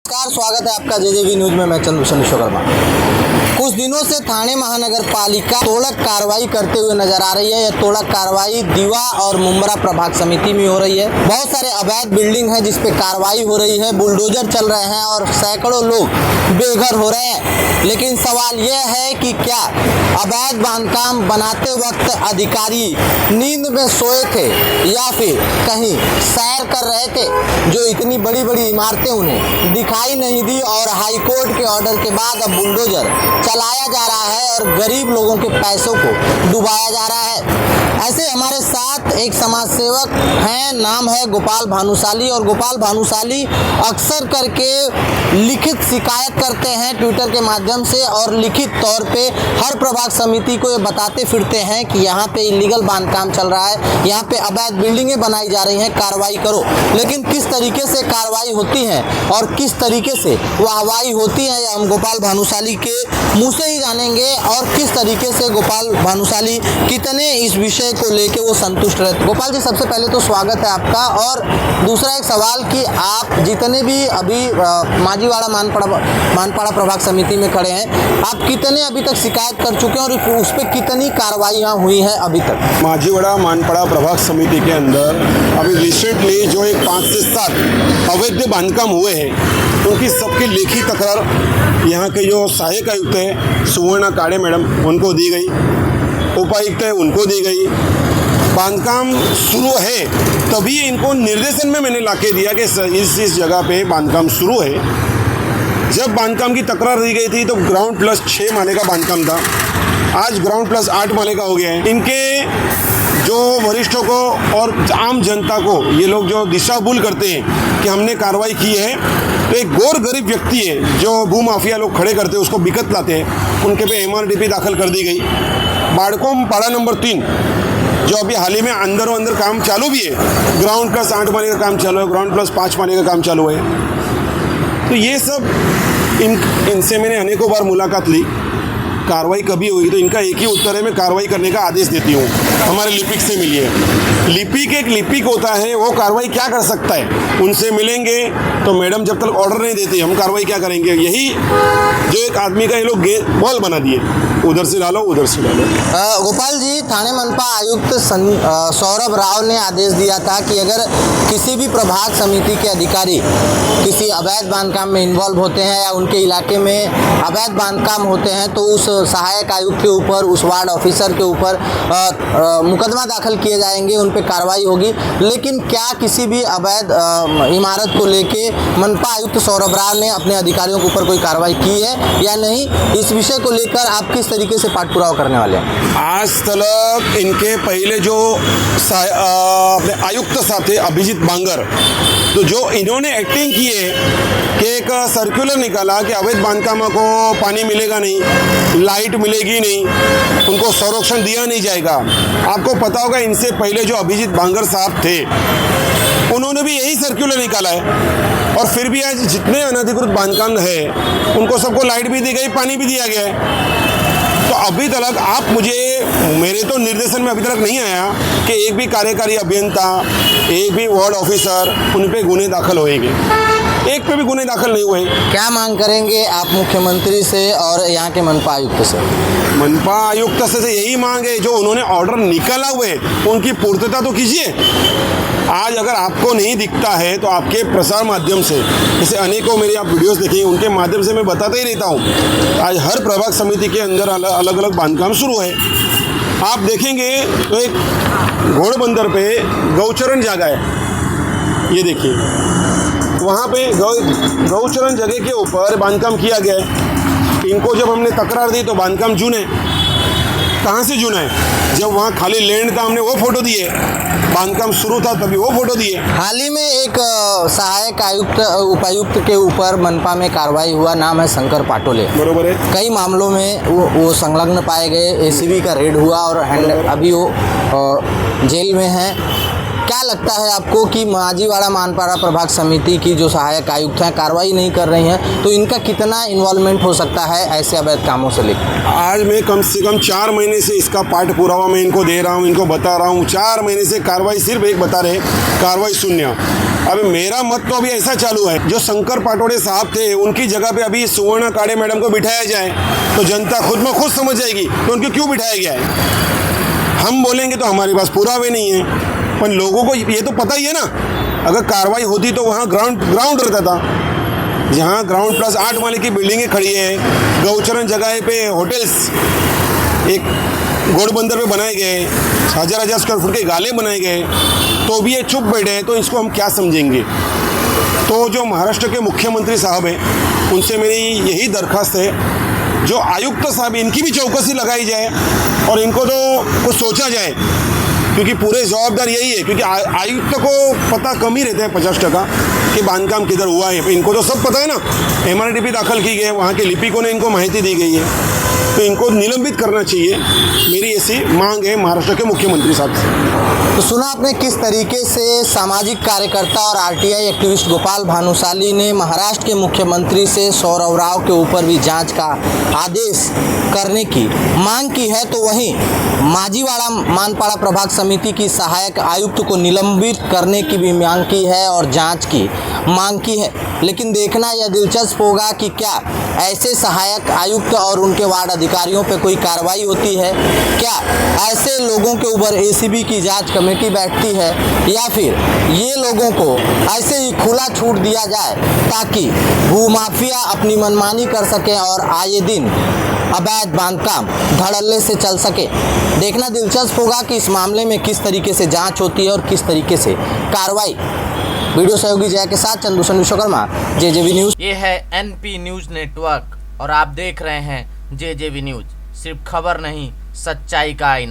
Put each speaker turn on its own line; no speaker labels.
नमस्कार, स्वागत है आपका जेजेवी न्यूज में। मैं चंद्रभूषण विश्वकर्मा। कुछ दिनों से थाने महानगर पालिका तोड़क कार्रवाई करते हुए नजर आ रही है। यह तोड़क कार्रवाई दीवा और मुंब्रा प्रभाग समिति में हो रही है। बहुत सारे अवैध बिल्डिंग हैं जिस पे कार्रवाई हो रही है, बुलडोजर चल रहे हैं और सैकड़ों लोग बेघर हो रहे हैं। लेकिन सवाल यह है कि क्या अवैध बांधकाम बनाते वक्त अधिकारी नींद में सोए थे या फिर कहीं सैर कर रहे थे, जो इतनी बड़ी बड़ी इमारतें उन्हें दिखाई नहीं दी और हाईकोर्ट के ऑर्डर के बाद अब बुलडोजर चलाया जा रहा है और गरीब लोगों के पैसों को डुबाया जा रहा है। ऐसे हमारे साथ एक समाज सेवक हैं, नाम है गोपाल भानुशाली। और गोपाल भानुशाली अक्सर करके लिखित शिकायत करते हैं ट्विटर के माध्यम से और लिखित तौर पे हर प्रभाग समिति को ये बताते फिरते हैं कि यहाँ पे इलीगल बांधकाम चल रहा है, यहाँ पे अवैध बिल्डिंगें बनाई जा रही हैं, कार्रवाई करो। लेकिन किस तरीके से कार्रवाई होती है और किस तरीके से वाहवाही होती है, हम गोपाल भानुशाली के मुँह से ही जानेंगे। और किस तरीके से गोपाल भानुशाली कितने इस विषय को लेके वो संतुष्ट रहते। गोपाल जी, सबसे पहले तो स्वागत है आपका। और दूसरा एक सवाल कि आप जितने भी अभी माजीवाड़ा मानपाड़ा प्रभाग समिति में खड़े हैं, आप कितने अभी तक शिकायत कर चुके हैं और उस पर कितनी कार्रवाइयाँ हुई हैं अभी तक?
माजीवाड़ा मानपाड़ा प्रभाग समिति के अंदर अभी रिसेंटली जो एक 5 से 7 अवैध बांधकाम हुए हैं, उनकी सबकी लेखी तकरार यहाँ के जो सहायक आयुक्त है सुवर्णा काड़े मैडम, उनको दी गई। उपायुक्त है, उनको दी गई। बांधकाम शुरू है तभी इनको निर्देशन में मैंने लाके दिया कि इस जगह पे बांधकाम शुरू है। जब बांधकाम की तकरार दी गई थी तो ग्राउंड प्लस 6 माले का बांधकाम था, आज ग्राउंड प्लस 8 माले का हो गया है। इनके जो वरिष्ठों को और आम जनता को ये लोग जो दिशाभूल करते हैं कि हमने कार्रवाई की है, तो एक गौर गरीब व्यक्ति है जो भू माफिया लोग खड़े करते हैं, उसको बिकत लाते हैं, उनके पे MRDP दाखिल कर दी गई। बाड़कों पाड़ा नंबर 3 जो अभी हाल ही में अंदर काम चालू भी है, ग्राउंड प्लस 8 माले का काम चालू है, ग्राउंड प्लस 5 माले का काम चालू है। तो ये सब इनसे मैंने अनेकों बार मुलाकात ली। कार्रवाई कभी हुई तो इनका एक ही उत्तर है, मैं कार्रवाई करने का आदेश देती हूँ। हमारे लिपिक से मिलिए। लिपिक एक लिपिक होता है, वो कार्रवाई क्या कर सकता है? उनसे मिलेंगे तो मैडम जब तक ऑर्डर नहीं देती हम कार्रवाई क्या करेंगे? यही जो एक आदमी का ये लोग बॉल बना दिए, उधर से डालो उधर से डालो।
गोपाल जी, थाने मनपा आयुक्त सौरभ राव ने आदेश दिया था कि अगर किसी भी प्रभाग समिति के अधिकारी किसी अवैध बांधकाम में इन्वॉल्व होते हैं या उनके इलाके में अवैध बांधकाम होते हैं तो उस सहायक आयुक्त के ऊपर, उस वार्ड ऑफिसर के ऊपर मुकदमा दाखिल किए जाएंगे, उन पर कार्रवाई होगी। लेकिन क्या किसी भी अवैध इमारत को लेके मनपा आयुक्त सौरभ राव ने अपने अधिकारियों के ऊपर कोई कार्रवाई की है या नहीं? इस विषय को लेकर आप किस तरीके से पाठपुरावा करने वाले हैं?
आज तक इनके पहले जो अपने आयुक्त साहब थे अभिजीत बांगर, तो जो इन्होंने एक्टिंग की है कि एक सर्कुलर निकाला कि अवैध बांधकामों को पानी मिलेगा नहीं, लाइट मिलेगी नहीं, उनको संरक्षण दिया नहीं जाएगा। आपको पता होगा इनसे पहले जो अभिजीत बांगर साहब थे, उन्होंने भी यही सर्कुलर निकाला है और फिर भी आज जितने अनधिकृत बांधकाम है उनको सबको लाइट भी दी गई, पानी भी दिया गया है। तो अभी तक आप मेरे तो निर्देशन में अभी तक नहीं आया कि एक भी कार्यकारी अभियंता, एक भी वार्ड ऑफिसर, उन पे गुने दाखिल होएंगे। एक पे भी गुने दाखिल नहीं हुए।
क्या मांग करेंगे आप मुख्यमंत्री से और यहाँ के मनपा आयुक्त से?
मनपा आयुक्त से यही मांग है, जो उन्होंने ऑर्डर निकाला हुए उनकी पूर्तता तो कीजिए। आज अगर आपको नहीं दिखता है तो आपके प्रसार माध्यम से, जैसे अनेकों मेरी आप वीडियोस देखिए, उनके माध्यम से मैं बताता ही रहता हूँ। आज हर प्रभाग समिति के अंदर अलग अलग बांधकाम शुरू है। आप देखेंगे तो एक घोड़बंदर पे गौचरण जगह है, ये देखिए, वहाँ पे गौचरण जगह के ऊपर बांधकाम किया गया है। इनको जब हमने तकरार दी तो बांधकाम जूने, कहाँ से जूना है? जब वहाँ खाली लैंड था हमने वो फोटो दिए, बांधकाम शुरू था तभी वो फोटो दिए।
हाल ही में एक सहायक आयुक्त उपायुक्त के ऊपर मनपा में कार्रवाई हुआ, नाम है शंकर पाटोले।
बरोबर है।
कई मामलों में वो संलग्न पाए गए, ACB का रेड हुआ और अभी वो जेल में हैं। क्या लगता है आपको कि माजीवाड़ा मानपाड़ा प्रभाग समिति की जो सहायक आयुक्त हैं कार्रवाई नहीं कर रही हैं, तो इनका कितना इन्वॉल्वमेंट हो सकता है ऐसे अवैध कामों से लेकर?
आज मैं कम से कम 4 महीने से इसका पाठ पुरावा मैं इनको दे रहा हूँ, इनको बता रहा हूँ। 4 महीने से कार्रवाई सिर्फ एक बता रहे, कार्रवाई शून्य। अब मेरा मत तो अभी ऐसा चालू है, जो शंकर पाटोड़े साहब थे उनकी जगह पे अभी सुवर्णा काड़े मैडम को बिठाया जाए तो जनता खुद में खुद समझ जाएगी तो उनको क्यों बिठाया गया है। हम बोलेंगे तो हमारे पास पुरावे नहीं है, पर लोगों को ये तो पता ही है ना, अगर कार्रवाई होती तो वहाँ ग्राउंड रहता था, जहाँ ग्राउंड प्लस 8 माले की बिल्डिंगें खड़ी है, गौचरण जगह पे होटल्स एक घोड़बंदर पे बनाए गए, 1000 स्क्वायर फुट के गाले बनाए गए, तो भी ये चुप बैठे हैं, तो इसको हम क्या समझेंगे। तो जो महाराष्ट्र के मुख्यमंत्री साहब हैं उनसे मेरी यही दरख्वास्त है, जो आयुक्त साहब इनकी भी चौकसी लगाई जाए और इनको तो कुछ सोचा जाए, क्योंकि पूरे जवाबदार यही है, क्योंकि आयुक्त को पता कम ही रहता है 50% कि बांधकाम किधर हुआ है, इनको तो सब पता है ना। MRDP दाखिल की गई है, वहाँ के लिपिकों ने इनको माहिती दी गई है, तो इनको निलंबित करना चाहिए, मेरी ऐसी मांग है महाराष्ट्र के मुख्यमंत्री साहब से।
तो सुना आपने किस तरीके से सामाजिक कार्यकर्ता और RTI एक्टिविस्ट गोपाल भानुशाली ने महाराष्ट्र के मुख्यमंत्री से सौरव राव के ऊपर भी जांच का आदेश करने की मांग की है, तो वहीं माजीवाड़ा मानपाड़ा प्रभाग समिति की सहायक आयुक्त को निलंबित करने की भी मांग की है और जांच की मांग की है। लेकिन देखना यह दिलचस्प होगा कि क्या ऐसे सहायक आयुक्त और उनके वार्ड अधिकारियों पर कोई कार्रवाई होती है, क्या ऐसे लोगों के ऊपर ACB की जांच कमेटी बैठती है, या फिर ये लोगों को ऐसे ही खुला छूट दिया जाए ताकि भूमाफिया अपनी मनमानी कर सके और आए दिन अवैध बांधकाम धड़ल्ले से चल सके। देखना दिलचस्प होगा कि इस मामले में किस तरीके से जांच होती है और किस तरीके से कार्रवाई। वीडियो सहयोगी जया के साथ चंदूषण विश्वकर्मा, JJV न्यूज़।
ये है NP न्यूज़ नेटवर्क और आप देख रहे हैं JJV न्यूज़, सिर्फ खबर नहीं सच्चाई का आईना।